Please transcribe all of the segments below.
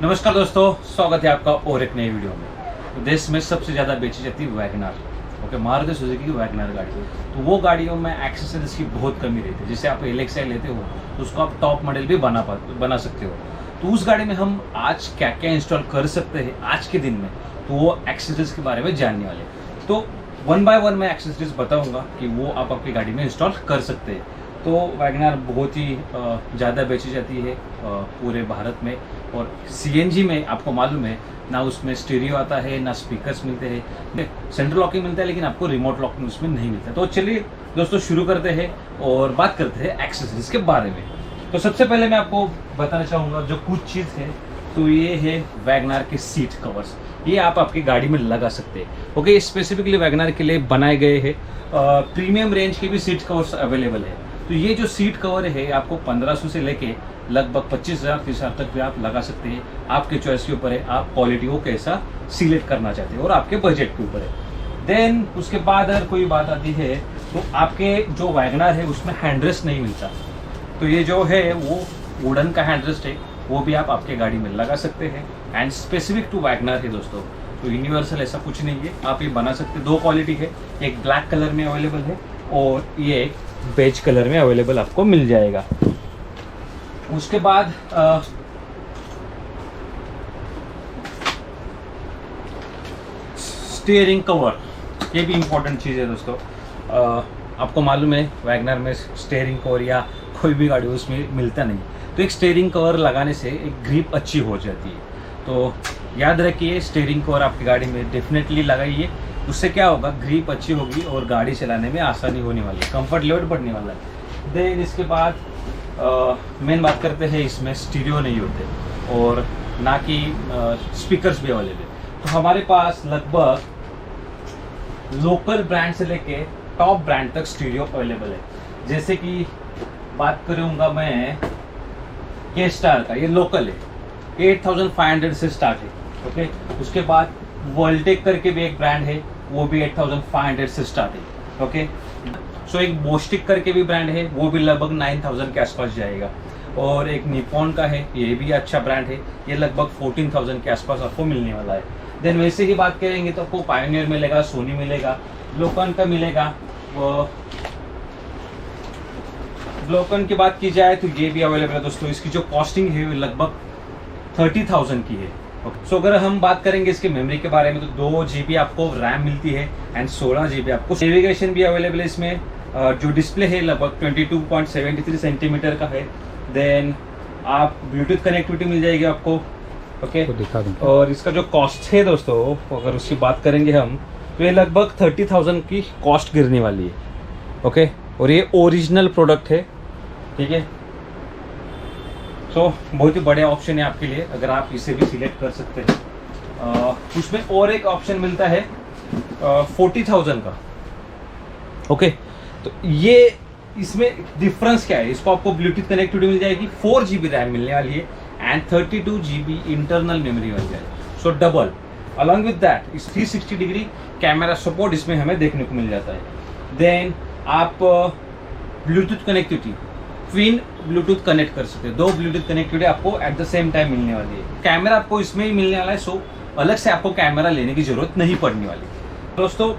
नमस्कार दोस्तों, स्वागत है आपका और एक नई वीडियो में। तो देश में सबसे ज़्यादा बेची जाती है वैगनआर, ओके, मारुति सुजुकी की वैगनआर गाड़ी। तो वो गाड़ियों में एक्सेसरीज की बहुत कमी रहती है। जैसे आप LXi लेते हो तो उसको आप टॉप मॉडल भी बना सकते हो। तो उस गाड़ी में हम आज क्या क्या इंस्टॉल कर सकते हैं आज के दिन में, तो वो एक्सेसरीज के बारे में जानने वाले। तो 1 बाय 1 मैं एक्सेसरीज बताऊँगा कि वो आप आपकी गाड़ी में इंस्टॉल कर सकते हैं। तो वैगनआर बहुत ही ज़्यादा बेची जाती है पूरे भारत में। और CNG में आपको मालूम है ना, उसमें स्टीरियो आता है, ना स्पीकर्स मिलते हैं, सेंट्रल लॉकिंग मिलता है, लेकिन आपको रिमोट लॉकिंग उसमें नहीं मिलता। तो चलिए दोस्तों शुरू करते हैं और बात करते हैं एक्सेसरीज के बारे में। तो सबसे पहले मैं आपको बताना चाहूँगा जो कुछ चीज़ है, तो ये है वैगनआर के सीट कवर्स। ये आप आपकी गाड़ी में लगा सकते हैं। ओके, स्पेसिफिकली वैगनआर के लिए बनाए गए हैं। प्रीमियम रेंज के भी सीट कवर्स अवेलेबल है। तो ये जो सीट कवर है आपको 1500 से लेके लगभग 25,000 30,000 तक भी आप लगा सकते हैं। आपके चॉइस के ऊपर है, आप क्वालिटी को कैसा सिलेक्ट करना चाहते हैं और आपके बजट के ऊपर है। देन उसके बाद अगर कोई बात आती है तो आपके जो वैगनआर है उसमें हैंडरेस्ट नहीं मिलता। तो ये जो है वो वुडन का हैंडरेस्ट है, वो भी आप आपके गाड़ी में लगा सकते हैं। एंड स्पेसिफिक टू वैगनआर है दोस्तों, तो यूनिवर्सल ऐसा कुछ नहीं है, आप ये बना सकते। दो क्वालिटी है, एक ब्लैक कलर में अवेलेबल है और ये एक बेज कलर में अवेलेबल आपको मिल जाएगा। उसके बाद स्टीयरिंग कवर, ये भी इम्पोर्टेंट चीज़ है दोस्तों। आपको मालूम है वैगनआर में स्टीयरिंग कवर या कोई भी गाड़ी उसमें मिलता नहीं। तो एक स्टीयरिंग कवर लगाने से एक ग्रिप अच्छी हो जाती है। तो याद रखिए, स्टीयरिंग कवर आपकी गाड़ी में डेफिनेटली लगाइए। उससे क्या होगा, ग्रिप अच्छी होगी और गाड़ी चलाने में आसानी होने वाली है, कंफर्ट लेवल बढ़ने वाला है। देन इसके बाद मेन बात करते हैं, इसमें स्टीरियो नहीं होते और ना कि स्पीकर्स भी अवेलेबल है। तो हमारे पास लगभग लोकल ब्रांड से लेके टॉप ब्रांड तक स्टीरियो अवेलेबल है। जैसे कि बात करूँगा मैं के स्टार का, ये लोकल है, 8500 से स्टार्ट है। ओके, उसके बाद वर्ल्टेक करके भी एक ब्रांड है, वो भी 8500 से स्टार्ट है। ओके, सो एक बोस्टिक करके भी ब्रांड है, वो भी लगभग 9000 के आसपास जाएगा। और एक निपॉन का है, ये भी अच्छा ब्रांड है, ये लगभग 14000 के आसपास आपको मिलने वाला है। देन वैसे ही बात करेंगे तो आपको पायोनियर मिलेगा, सोनी मिलेगा, ग्लोकन का मिलेगा। ग्लोकन की बात की जाए तो ये भी अवेलेबल है दोस्तों। इसकी जो कॉस्टिंग है लगभग 30,000 की है। सो अगर हम बात करेंगे इसके मेमोरी के बारे में, तो 2 GB आपको रैम मिलती है एंड 16 GB आपको नेविगेशन भी अवेलेबल है इसमें। जो डिस्प्ले है लगभग 22.73 सेंटीमीटर का है। देन आप ब्लूटूथ कनेक्टिविटी मिल जाएगी आपको। ओके, दिखा दूं। और इसका जो कॉस्ट है दोस्तों, अगर उसकी बात करेंगे हम, तो ये लगभग 30,000 की कॉस्ट गिरने वाली है। ओके, और ये ओरिजिनल प्रोडक्ट है, ठीक है। तो बहुत ही बड़े ऑप्शन है आपके लिए, अगर आप इसे भी सिलेक्ट कर सकते हैं। उसमें और एक ऑप्शन मिलता है 40,000 का। ओके, तो ये इसमें डिफरेंस क्या है, इसको आपको ब्लूटूथ कनेक्टिविटी मिल जाएगी, 4 GB रैम मिलने वाली है एंड 32 GB इंटरनल मेमोरी मिल जाएगी। सो डबल। अलॉन्ग विद दैट इस 360 डिग्री कैमरा सपोर्ट इसमें हमें देखने को मिल जाता है। देन आप Bluetooth connectivity, twin Bluetooth connect कर सकते हैं। 2 ब्लूटूथ कनेक्टिविटी आपको एट द सेम टाइम मिलने वाली है। कैमरा आपको इसमें ही मिलने वाला है, सो अलग से आपको कैमरा लेने की जरूरत नहीं पड़ने वाली। दोस्तों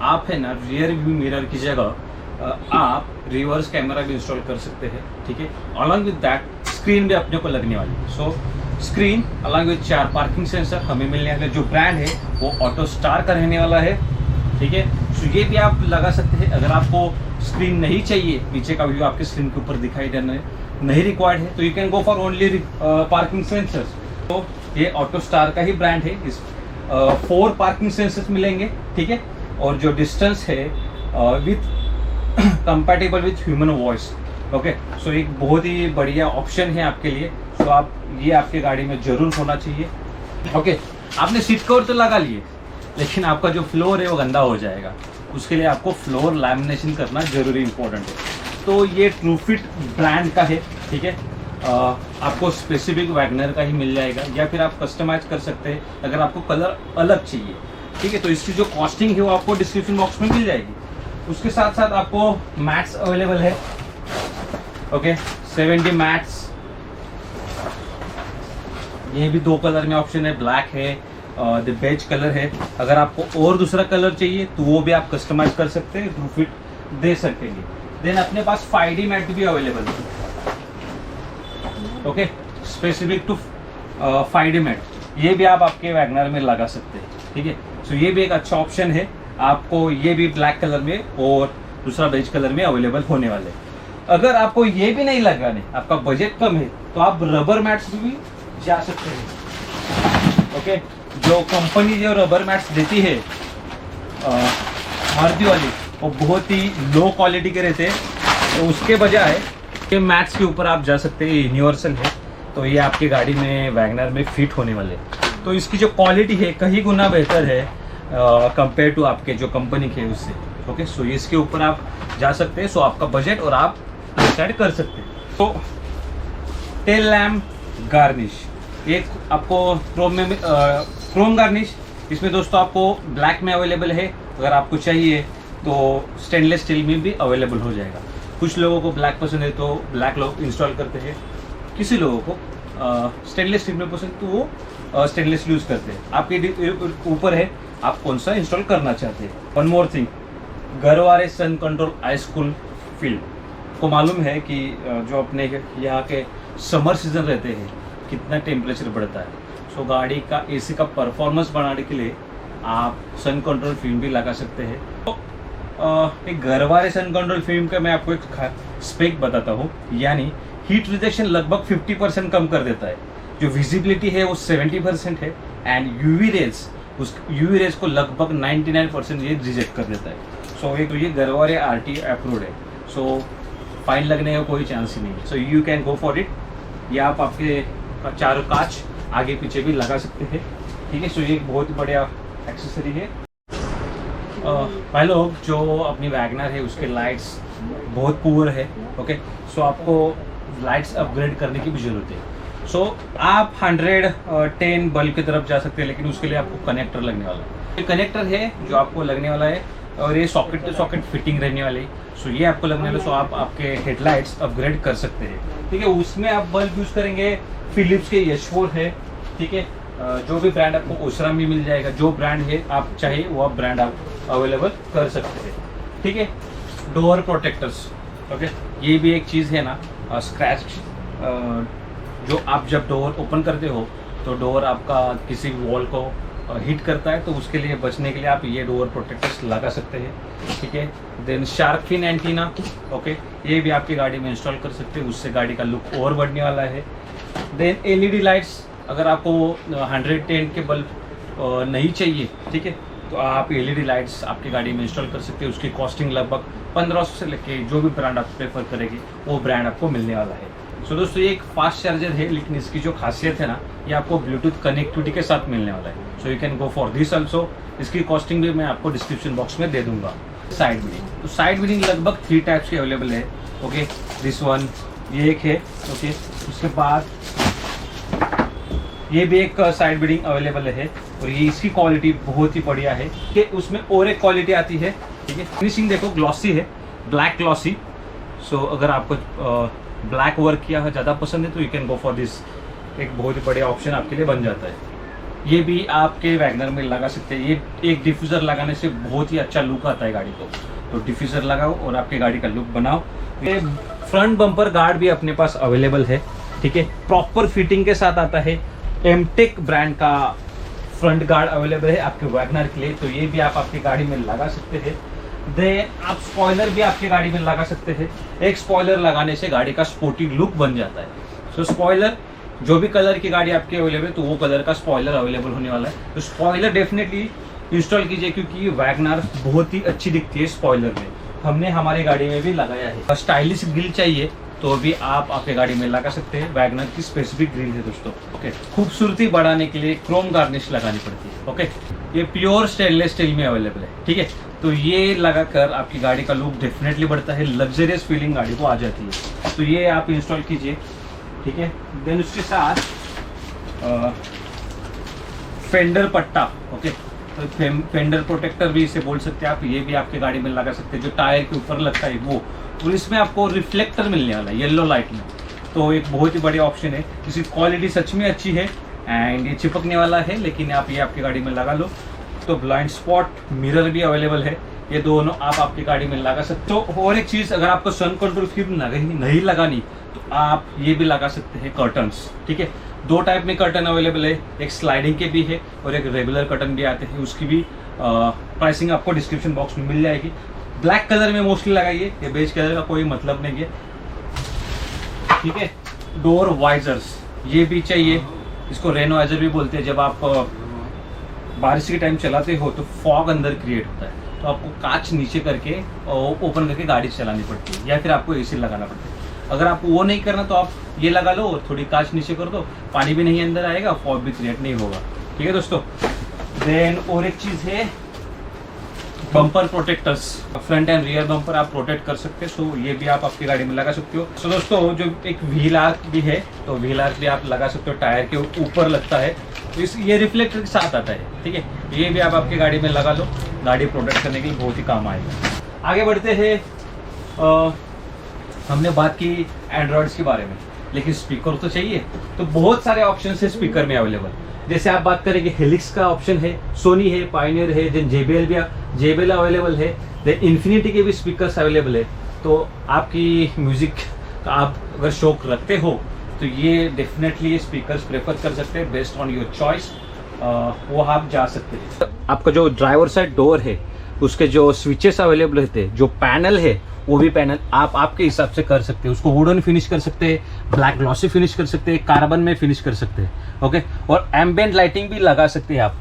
आप है ना, रियर व्यू मिरर की जगह आप रिवर्स कैमरा भी इंस्टॉल कर सकते हैं, ठीक है। अलॉन्ग विद दैट स्क्रीन भी अपने को लगने वाली है। सो screen along with 4 parking sensor हमें मिलने वाले। जो ब्रांड है वो ऑटो स्टार का रहने वाला है, ठीक है। सो ये भी आप लगा सकते हैं। अगर आपको स्क्रीन नहीं चाहिए, नीचे का व्यू आपके स्क्रीन के ऊपर दिखाई देना नहीं रिक्वायर्ड है, तो you can go for only parking sensors. तो ये ऑटो स्टार का ही ब्रांड है। इस 4 पार्किंग सेंसर्स मिलेंगे, ठीक है। और जो डिस्टेंस है with compatible with human voice. Okay, so एक बहुत ही बढ़िया ऑप्शन है आपके लिए। सो आप ये आपके गाड़ी में जरूर होना चाहिए। ओके, आपने सीट कवर तो लगा लिए, लेकिन आपका जो फ्लोर है वो गंदा हो जाएगा। उसके लिए आपको फ्लोर लैमिनेशन करना जरूरी इंपॉर्टेंट है। तो ये ट्रूफिट ब्रांड का है, ठीक है। आपको स्पेसिफिक वैगनर का ही मिल जाएगा, या फिर आप कस्टमाइज कर सकते हैं अगर आपको कलर अलग चाहिए, ठीक है। तो इसकी जो कॉस्टिंग है वो आपको डिस्क्रिप्शन बॉक्स में मिल जाएगी। उसके साथ साथ आपको मैट्स अवेलेबल है। ओके, 70 मैट्स ये भी 2 कलर में ऑप्शन है, ब्लैक है, द बेज कलर है। अगर आपको और दूसरा कलर चाहिए तो वो भी आप कस्टमाइज कर सकते हैं, प्रूफ इट दे सकेंगे। देन अपने पास 5D मैट भी अवेलेबल है, okay, specific to 5D mat, ये भी आप आपके वैगनर में लगा सकते हैं, ठीक है। सो ये भी एक अच्छा ऑप्शन है आपको, ये भी ब्लैक कलर में और दूसरा बेज कलर में अवेलेबल होने वाले। अगर आपको ये भी नहीं लगाने, आपका बजट कम है, तो आप रबर मैट्स भी जा सकते हैं, ओके। जो कंपनी जो रबर मैट्स देती है मारुति वाली, वो बहुत ही लो क्वालिटी के रहते हैं, तो उसके बजाय ये मैट्स के ऊपर आप जा सकते हैं। यूनिवर्सल है, तो ये आपकी गाड़ी में वैगनर में फिट होने वाले, तो इसकी जो क्वालिटी है कहीं गुना बेहतर है कंपेयर टू आपके जो कंपनी के उससे, ओके। सो इसके ऊपर आप जा सकते हैं, सो आपका बजट और आप डिसाइड कर सकते हैं। तो टेल लैम्प गार्निश, एक आपको क्रोम गार्निश, इसमें दोस्तों आपको ब्लैक में अवेलेबल है, अगर आपको चाहिए तो स्टेनलेस स्टील में भी अवेलेबल हो जाएगा। कुछ लोगों को ब्लैक पसंद है तो ब्लैक लोग इंस्टॉल करते हैं, किसी लोगों को स्टेनलेस स्टील में पसंद तो वो स्टेनलेस यूज करते हैं, आपके ऊपर है आप कौन सा इंस्टॉल करना चाहते हैं। वन मोर थिंग, गरवारे सन कंट्रोल आइस कूल फिल्म, को मालूम है कि जो अपने यहाँ के समर सीजन रहते हैं कितना टेम्परेचर बढ़ता है, सो गाड़ी का एसी का परफॉर्मेंस बढ़ाने के लिए आप सन कंट्रोल फिल्म भी लगा सकते हैं। तो एक गरवारे सन कंट्रोल फिल्म का मैं आपको एक स्पेक बताता हूँ, यानी हीट रिजेक्शन लगभग 50% कम कर देता है, जो विजिबिलिटी है वो 70% है, एंड यूवी रेज को लगभग 99% ये रिजेक्ट कर देता है। सो एक तो ये गरवारे RT अप्रूव्ड है, सो फाइन लगने का कोई चांस ही नहीं है, so you can go for it. या आप आपके चारों कांच आगे पीछे भी लगा सकते हैं, ठीक है। सो ये एक बहुत ही बढ़िया एक्सेसरी है। भाई लोग, जो अपनी वैगनर है उसके लाइट्स बहुत पुअर है, ओके। सो आपको लाइट्स अपग्रेड करने की भी जरूरत है। सो आप 110 बल्ब की तरफ जा सकते हैं, लेकिन उसके लिए आपको कनेक्टर लगने वाला है। ये कनेक्टर है जो आपको लगने वाला है, और ये सॉकेट टू सॉकेट फिटिंग रहने वाली है। सो ये आपको लगने वाला, सो आप आपके हेडलाइट्स अपग्रेड कर सकते हैं, ठीक है। उसमें आप बल्ब यूज करेंगे, फिलिप्स के H4 है, ठीक है। जो भी ब्रांड आपको ओसरा में मिल जाएगा, जो ब्रांड है आप चाहिए वो आप ब्रांड आप अवेलेबल कर सकते हैं, ठीक है। डोर प्रोटेक्टर्स, ओके, ये भी एक चीज़ है ना, स्क्रैच जो आप जब डोर ओपन करते हो तो डोर आपका किसी वॉल को हिट करता है, तो उसके लिए बचने के लिए आप ये डोर प्रोटेक्टर्स लगा सकते हैं, ठीक है। Then shark fin antenna, okay, ये भी आपकी गाड़ी में इंस्टॉल कर सकते हैं, उससे गाड़ी का लुक और बढ़ने वाला है। देन LED लाइट्स, अगर आपको 110 के बल्ब नहीं चाहिए, ठीक है, तो आप LED लाइट्स आपकी गाड़ी में इंस्टॉल कर सकते हैं। उसकी कॉस्टिंग लगभग 1500 से लेके जो भी ब्रांड आप प्रेफर करेंगे वो ब्रांड आपको मिलने वाला है। सो दोस्तों, ये एक फास्ट चार्जर है, लेकिन इसकी जो खासियत है ना, ये आपको ब्लूटूथ कनेक्टिविटी के साथ मिलने वाला है। So you can go for this also. इसकी कॉस्टिंग भी मैं आपको डिस्क्रिप्शन बॉक्स में दे दूंगा। साइड बीडिंग, तो साइड बीडिंग लगभग 3 टाइप्स के अवेलेबल है, ओके। दिस वन, ये एक है, ओके। उसके बाद ये भी एक साइड बीडिंग अवेलेबल है, और ये इसकी क्वालिटी बहुत ही बढ़िया है कि उसमें और एक क्वालिटी आती है, ठीक है। फिनिशिंग देखो, ग्लॉसी है, ब्लैक ग्लॉसी। सो अगर आपको ब्लैक वर्क किया ज़्यादा पसंद है तो you can go for this, एक बहुत ही बढ़िया ऑप्शन आपके लिए बन जाता है। ये भी आपके वैगनर में लगा सकते हैं। ये एक डिफ्यूज़र लगाने से बहुत ही अच्छा लुक आता है गाड़ी को, तो डिफ्यूज़र लगाओ और आपके गाड़ी का लुक बनाओ। ये फ्रंट बम्पर गार्ड भी अपने पास अवेलेबल है, ठीक है, प्रॉपर फिटिंग के साथ आता है। एमटेक ब्रांड का फ्रंट गार्ड अवेलेबल है आपके वैगनर के लिए, तो ये भी आप आपकी गाड़ी में लगा सकते हैं। देन आप स्पॉइलर भी आपकी गाड़ी में लगा सकते हैं। एक स्पॉइलर लगाने से गाड़ी का स्पोर्टी लुक बन जाता है। सो स्पॉइलर, जो भी कलर की गाड़ी आपकी अवेलेबल है तो वो कलर का स्पॉइलर अवेलेबल होने वाला है, तो स्पॉइलर डेफिनेटली इंस्टॉल कीजिए, क्योंकि वैगनर बहुत ही अच्छी दिखती है स्पॉइलर में। हमने हमारी गाड़ी में भी लगाया है। स्टाइलिश ग्रिल चाहिए तो भी आप आपके गाड़ी में लगा सकते हैं, वैगनर की स्पेसिफिक ग्रिल है दोस्तों, ओके। खूबसूरती बढ़ाने के लिए क्रोम गार्निश लगानी पड़ती है, ओके। ये प्योर स्टेनलेस स्टील में अवेलेबल है, ठीक है। तो ये लगाकर आपकी गाड़ी का लुक डेफिनेटली बढ़ता है, लग्जरियस फीलिंग गाड़ी को आ जाती है, तो ये आप इंस्टॉल कीजिए, ठीक है। देन उसके साथ फेंडर पट्टा, ओके, तो फेंडर प्रोटेक्टर भी इसे बोल सकते हैं आप, ये भी आपके गाड़ी में लगा सकते हैं, जो टायर के ऊपर लगता है वो। और इसमें आपको रिफ्लेक्टर मिलने वाला है येलो लाइट में, तो एक बहुत ही बढ़िया ऑप्शन है। इसकी क्वालिटी सच में अच्छी है, एंड ये चिपकने वाला है, लेकिन आप ये आपकी गाड़ी में लगा लो तो ब्लाइंड स्पॉट मिरर भी अवेलेबल है, ये दोनों आप आपकी गाड़ी में लगा सकते हो। और एक चीज़, अगर आपको सन कंट्रोल फिल्म नहीं लगानी तो आप ये भी लगा सकते हैं कर्टन्स, ठीक है। 2 टाइप में कर्टन अवेलेबल है, एक स्लाइडिंग के भी है और एक रेगुलर कर्टन भी आते हैं, उसकी भी प्राइसिंग आपको डिस्क्रिप्शन बॉक्स में मिल जाएगी। ब्लैक कलर में मोस्टली लगाइए, ये बेज कलर का कोई मतलब नहीं है, ठीक है। डोर वाइजर्स ये भी चाहिए, इसको रेन वाइजर भी बोलते हैं। जब आप बारिश के टाइम चलाते हो तो फॉग अंदर क्रिएट होता है, तो आपको कांच नीचे करके ओपन करके गाड़ी चलानी पड़ती है, या फिर आपको एसी लगाना पड़ता है। अगर आप वो नहीं करना तो आप ये लगा लो और थोड़ी कांच नीचे कर दो, पानी भी नहीं अंदर आएगा, फॉग भी क्रिएट नहीं होगा, ठीक है दोस्तों। देन और एक चीज़ है bumper protectors, front end rear bumper आप प्रोटेक्ट कर सकते हैं, सो ये भी आप आपकी गाड़ी में लगा सकते हो। सो दोस्तों जो एक व्हील आर्क भी है, तो व्हील आर्क भी आप लगा सकते हो, टायर के ऊपर लगता है, ये रिफ्लेक्टर के साथ आता है, ठीक है। ये भी आप आपकी गाड़ी में लगा लो, गाड़ी प्रोटेक्ट करने के लिए बहुत ही काम आएगा। आगे बढ़ते हैं, हमने बात की एंड्रॉइड्स के बारे में, लेकिन स्पीकर तो चाहिए, तो बहुत सारे ऑप्शन है स्पीकर में अवेलेबल। जैसे आप बात करेंगे हेलिक्स का ऑप्शन है, सोनी है, पायनियर है, देन JBL अवेलेबल है, देन इन्फिनिटी के भी स्पीकर्स अवेलेबल है। तो आपकी म्यूजिक का आप अगर शौक रखते हो तो ये डेफिनेटली स्पीकर्स प्रेफर कर सकते हैं, बेस्ड ऑन योर चॉइस वो आप जा सकते हैं। आपका जो ड्राइवर साइड डोर है उसके जो स्विचेस अवेलेबल रहते हैं, जो पैनल है वो भी पैनल आप आपके हिसाब से कर सकते हैं, उसको वुडन फिनिश कर सकते हैं, ब्लैक ग्लॉसी फिनिश कर सकते हैं, कार्बन में फिनिश कर सकते हैं, ओके। और एम्बिएंट लाइटिंग भी लगा सकते हैं आप,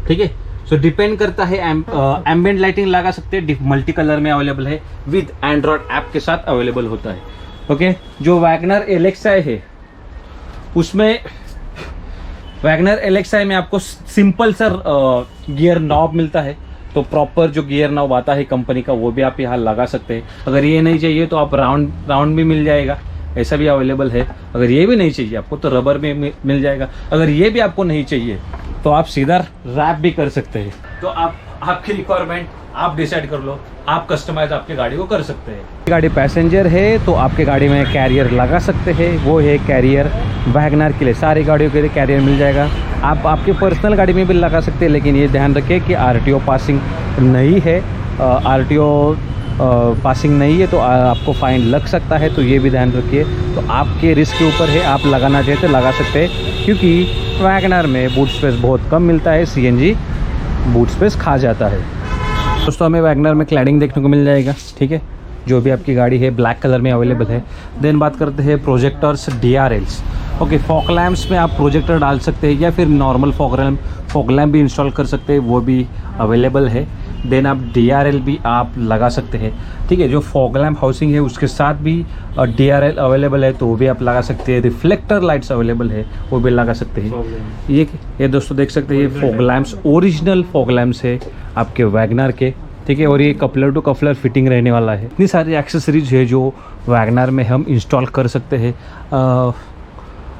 ठीक है। सो डिपेंड करता है, एम्बिएंट लाइटिंग लगा सकते हैं, मल्टी कलर में अवेलेबल है, विद एंड्रॉयड ऐप के साथ अवेलेबल होता है, ओके। जो वैगनर LXi है उसमें वैगनर LXi में आपको सिंपल सा गियर नॉब मिलता है, तो प्रॉपर जो गियर नॉब आता है कंपनी का वो भी आप यहाँ लगा सकते हैं। अगर ये नहीं चाहिए तो आप राउंड भी मिल जाएगा, ऐसा भी अवेलेबल है। अगर ये भी नहीं चाहिए आपको तो रबर में मिल जाएगा। अगर ये भी आपको नहीं चाहिए तो आप सीधा रैप भी कर सकते हैं। तो आप आपकी रिक्वायरमेंट आप डिसाइड कर लो, आप कस्टमाइज आपकी गाड़ी को कर सकते हैं। गाड़ी पैसेंजर है तो आपके गाड़ी में कैरियर लगा सकते हैं, वो है कैरियर वैगनर के लिए, सारी गाड़ियों के लिए कैरियर मिल जाएगा। आप आपके पर्सनल गाड़ी में भी लगा सकते हैं, लेकिन ये ध्यान रखें कि RTO पासिंग नहीं है, RTO पासिंग नहीं है तो आपको फाइन लग सकता है, तो ये भी ध्यान रखिए। तो आपके रिस्क के ऊपर है, आप लगाना चाहे तो लगा सकते हैं, क्योंकि वैगनर में बूट स्पेस बहुत कम मिलता है, CNG बूट स्पेस खा जाता है। दोस्तों हमें वैगनर में क्लैडिंग देखने को मिल जाएगा, ठीक है, जो भी आपकी गाड़ी है ब्लैक कलर में अवेलेबल है। देन बात करते हैं projectors, DRLs, okay. Fog lamps में आप प्रोजेक्टर डाल सकते हैं या फिर नॉर्मल फॉग लैम्प भी इंस्टॉल कर सकते हैं, वो भी अवेलेबल है। देन आप DRL भी आप लगा सकते हैं, ठीक है। जो फॉग लैम्प हाउसिंग है उसके साथ भी DRL अवेलेबल है, तो वो भी आप लगा सकते हैं। रिफ्लेक्टर लाइट्स अवेलेबल है, वो भी लगा सकते हैं। ये दोस्तों देख सकते हैं, ये fog lamps original fog lamps है आपके वैगनर के, ठीक है। और ये कपलर टू कपलर फिटिंग रहने वाला है। इतनी सारी एक्सेसरीज है जो वैगनर में हम इंस्टॉल कर सकते हैं।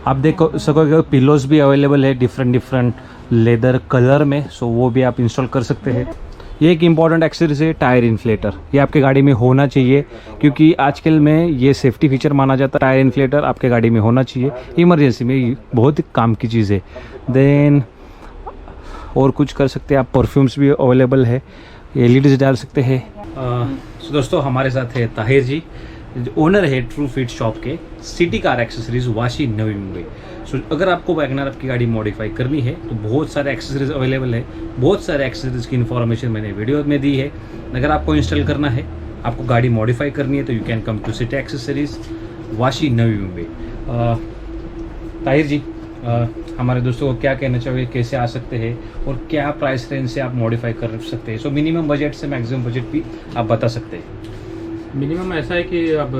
आप देख सकोगे पिलोज भी अवेलेबल है डिफरेंट लेदर कलर में, सो वो भी आप इंस्टॉल कर सकते हैं। ये एक इम्पॉर्टेंट एक्सेसरीज है टायर इन्फ्लेटर, ये आपके गाड़ी में होना चाहिए, क्योंकि आजकल में ये सेफ्टी फीचर माना जाता है। टायर इन्फ्लेटर आपके गाड़ी में होना चाहिए, इमरजेंसी में बहुत काम की चीज़ है। देन और कुछ कर सकते हैं आप, परफ्यूम्स भी अवेलेबल है, LEDs डाल सकते हैं। दोस्तों हमारे साथ है ताहिर जी, ओनर है ट्रू फिट शॉप के, city car accessories, Vashi, Navi Mumbai. सो अगर आपको वैगनर आपकी गाड़ी मॉडिफाई करनी है तो बहुत सारे एक्सेसरीज अवेलेबल है, बहुत सारे एक्सेसरीज की इन्फॉर्मेशन मैंने वीडियो में दी है। अगर आपको इंस्टॉल करना है, आपको गाड़ी मॉडिफाई करनी है, तो you can come to city accessories, Vashi, Navi Mumbai. Tahir ji, हमारे दोस्तों को क्या कहना चाहिए, कैसे आ सकते हैं और क्या प्राइस रेंज से आप मॉडिफाई कर सकते हैं? सो मिनिमम बजट से मैक्सिमम बजट भी आप बता सकते हैं। मिनिमम ऐसा है कि अब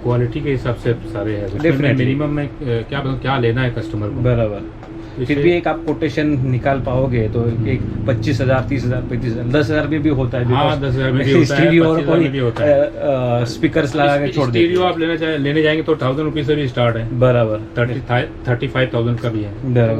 क्वालिटी के हिसाब से सारे हैं, मिनिमम में क्या लेना है कस्टमर को, बराबर। फिर भी एक आप कोटेशन निकाल पाओगे तो एक 25,000, 30,000, 35,000, 10,000 में भी होता है। हाँ, 10,000 में भी होता है, 25,000 में भी होता है। स्पीकर्स लगा के छोड़ स्टीरियो आप लेने जाएंगे तो 1,000 रुपीज से भी स्टार्ट है, बराबर। 35,000 का भी है,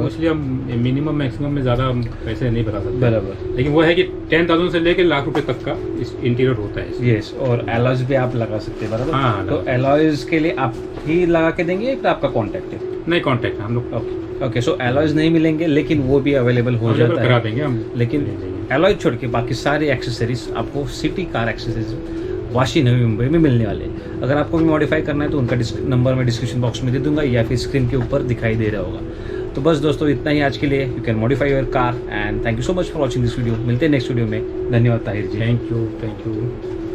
इसलिए हम मिनिमम मैक्सिमम में ज़्यादा पैसे नहीं बता सकते, बराबर। लेकिन वो है कि 10,000 से लेकर लाख रुपए तक का इंटीरियर होता है। यस, और एलॉयज भी आप लगा सकते हैं, बराबर। हाँ, तो एलॉयज के लिए आप ही लगा के देंगे या आपका कॉन्टैक्ट है? नहीं, कॉन्टैक्ट है हम लोग। ओके, ओके, सो एलॉयज नहीं मिलेंगे लेकिन वो भी अवेलेबल हो जाता करा है, देंगे हम। लेकिन एलॉय छोड़ के बाकी सारे एक्सेसरीज आपको city car accessories Vashi Navi Mumbai में मिलने वाले हैं। अगर आपको भी मॉडिफाई करना है तो उनका नंबर मैं डिस्क्रिप्शन बॉक्स में दे दूंगा या फिर स्क्रीन के ऊपर दिखाई दे रहा होगा। तो बस दोस्तों इतना ही आज के लिए। You can modify your car and thank you so much for watching this video. मिलते हैं नेक्स्ट वीडियो में। धन्यवाद ताहिर जी। Thank you.